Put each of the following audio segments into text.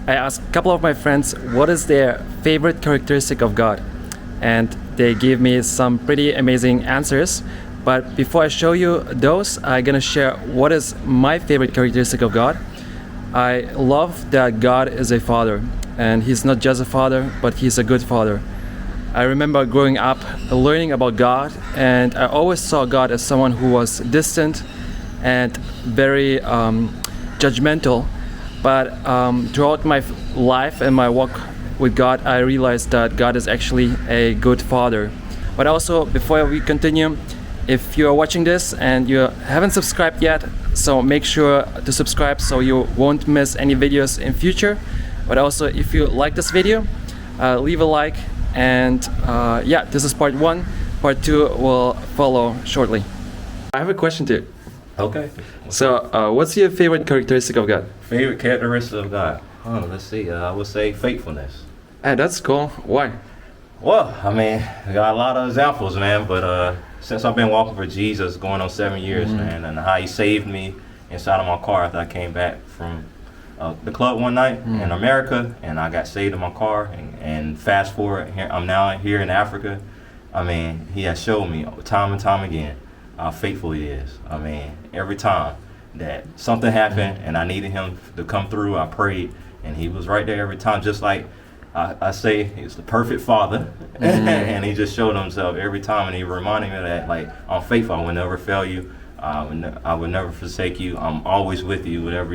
I asked a couple of my friends what is their favorite characteristic of God, and they gave me some pretty amazing answers. But before I show you those, I'm gonna share what is my favorite characteristic of God. I love that God is a father, and He's not just a father, but He's a good father. I remember growing up learning about God, and I always saw God as someone who was distant and very judgmental. But throughout my life and my walk with God, I realized that God is actually a good father. But also, before we continue, if you are watching this and you haven't subscribed yet, so make sure to subscribe so you won't miss any videos in future. But also, if you like this video, leave a like. And yeah, this is part 1. Part 2 will follow shortly. I have a question too. Okay. So, what's your favorite characteristic of God? Favorite characteristic of God? Let's see. I would say faithfulness. Hey, that's cool. Why? Well, I mean, I got a lot of examples, man. But since I've been walking for Jesus, going on 7 years, man, and how He saved me inside of my car after I came back from the club one night in America, and I got saved in my car. And fast forward, here, I'm now here in Africa. I mean, He has showed me time and time again how faithful He is. I mean, every time that something happened and I needed Him to come through, I prayed, and He was right there every time. Just like I say, He's the perfect Father, and He just showed Himself every time, and He reminded me that, like, I'm faithful. I will never fail you. I will never forsake you. I'm always with you, wherever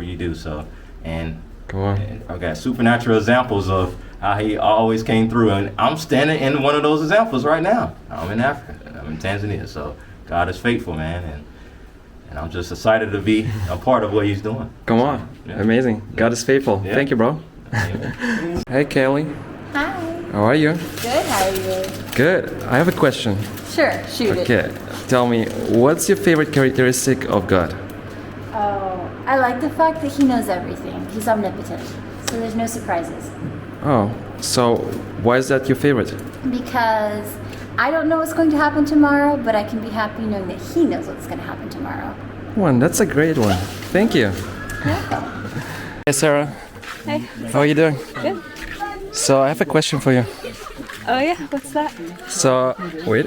you do. So, and I've got supernatural examples of how He always came through, and I'm standing in one of those examples right now. I'm in Africa. I'm in Tanzania. So God is faithful, man, and I'm just excited to be a part of what He's doing. Come on. Yeah. Amazing. God is faithful. Yeah. Thank you, bro. Hey, Kelly. Hi. How are you? Good, how are you? Good. I have a question. Sure, shoot it. Okay. Tell me, what's your favorite characteristic of God? Oh, I like the fact that He knows everything. He's omnipotent, so there's no surprises. Oh, so why is that your favorite? Because I don't know what's going to happen tomorrow, but I can be happy knowing that He knows what's going to happen tomorrow. That's a great one. Thank you. Welcome. Hey, Sarah. Hi. How are you doing? Good. So I have a question for you. Oh yeah, what's that? So, wait.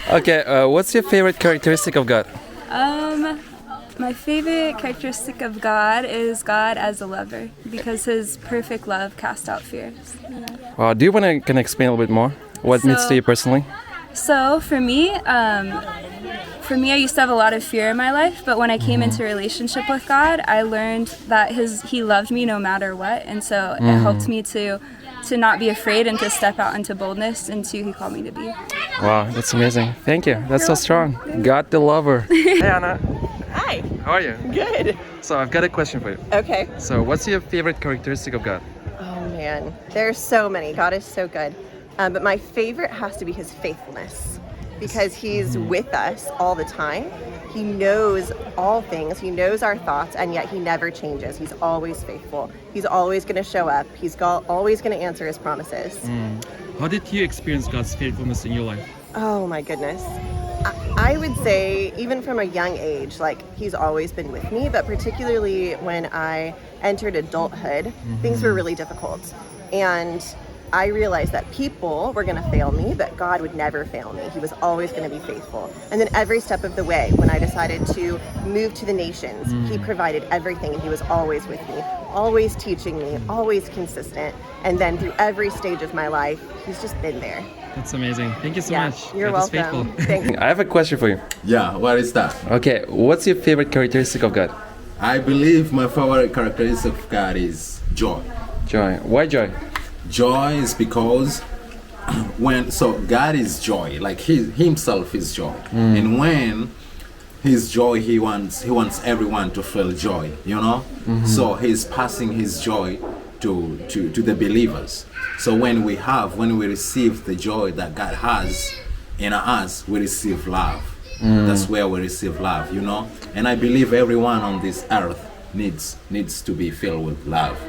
Okay, what's your favorite characteristic of God? My favorite characteristic of God is God as a lover, because His perfect love casts out fears. Do you want to can explain a little bit more? What means to you personally? So for me, I used to have a lot of fear in my life, but when I came into a relationship with God, I learned that He loved me no matter what, and so it helped me to not be afraid and to step out into boldness into who He called me to be. Wow, that's amazing. Thank you. That's so strong. God the lover. Hey, Anna. Hi. How are you? Good. So I've got a question for you. Okay. So what's your favorite characteristic of God? Oh man, there's so many. God is so good. But my favorite has to be His faithfulness, because He's with us all the time. He knows all things. He knows our thoughts, and yet He never changes. He's always faithful. He's always going to show up. He's always going to answer His promises. How did you experience God's faithfulness in your life? Oh my goodness. I would say even from a young age, like He's always been with me, but particularly when I entered adulthood, things were really difficult. And I realized that people were going to fail me, but God would never fail me. He was always going to be faithful. And then every step of the way, when I decided to move to the nations, He provided everything, and He was always with me, always teaching me, always consistent. And then through every stage of my life, He's just been there. That's amazing. Thank you so much. You're God is welcome. faithful. Thanks. I have a question for you. Yeah, what is that? Okay, what's your favorite characteristic of God? I believe my favorite characteristic of God is joy. Joy. Why joy? Joy is because God is joy, like He Himself is joy, and when His joy, He wants everyone to feel joy, you know. So He's passing His joy to the believers. So when we receive the joy that God has in us, we receive love. That's where we receive love, you know. And I believe everyone on this earth needs to be filled with love,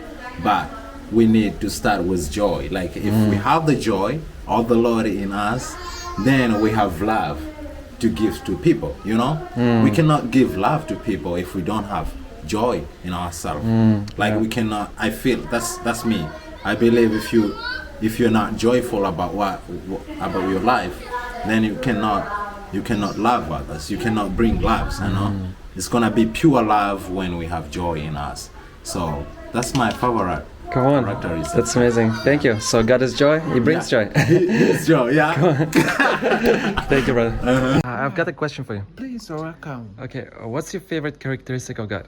but we need to start with joy. Like if we have the joy of the Lord in us, then we have love to give to people, you know. We cannot give love to people if we don't have joy in ourselves. Like we cannot. I feel that's me. I believe if you're not joyful about about your life, then you cannot love others. You cannot bring love. You know, it's gonna be pure love when we have joy in us. So that's my favorite. Come on, characteristic. that's amazing. Thank you. So God is joy. He brings joy. It's joy. Yeah. Thank you, brother. I've got a question for you. Please, you're welcome. Okay, what's your favorite characteristic of God?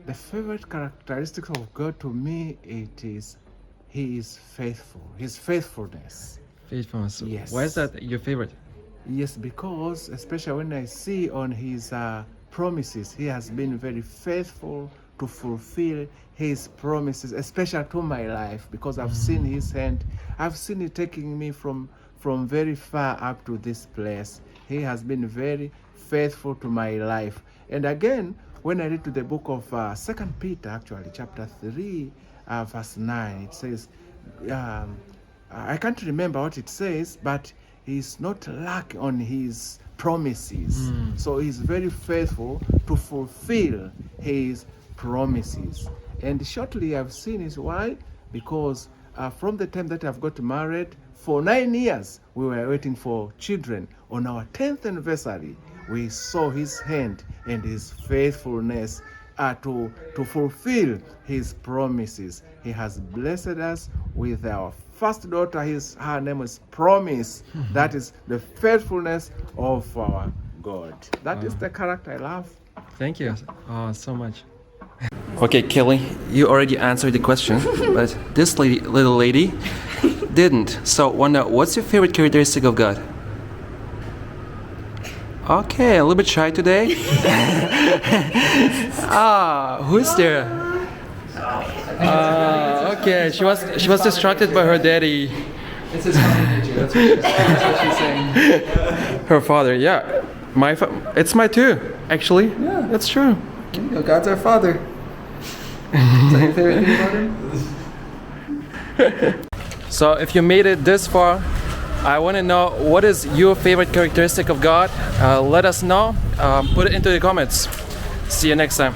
The favorite characteristic of God to me, it is He is faithful. His faithfulness. Faithfulness. Yes. Why is that your favorite? Yes, because especially when I see on His promises, He has been very faithful to fulfill His promises, especially to my life, because I've seen His hand. I've seen it taking me from very far up to this place. He has been very faithful to my life. And again, when I read to the book of 2 Peter, actually, chapter 3, verse 9, it says, I can't remember what it says, but He's not lack on His promises. So He's very faithful to fulfill His promises. And shortly I've seen is why, because from the time that I've got married, for 9 years we were waiting for children. On our 10th anniversary, we saw His hand and His faithfulness to fulfill His promises. He has blessed us with our first daughter. Her name is Promise. That is the faithfulness of our God. That is the character I love. Thank you so much. Okay, Kelly, you already answered the question, but this little lady didn't. So, Wanda, what's your favorite characteristic of God? Okay, a little bit shy today. Who's there? Okay, she was distracted by her daddy. It's his father nature. That's what she's saying. Her father, yeah. It's my too, actually. Yeah. That's true. You know, God's our father. Is that your favorite thing about him? So if you made it this far, I want to know what is your favorite characteristic of God. Let us know. Put it into the comments. See you next time.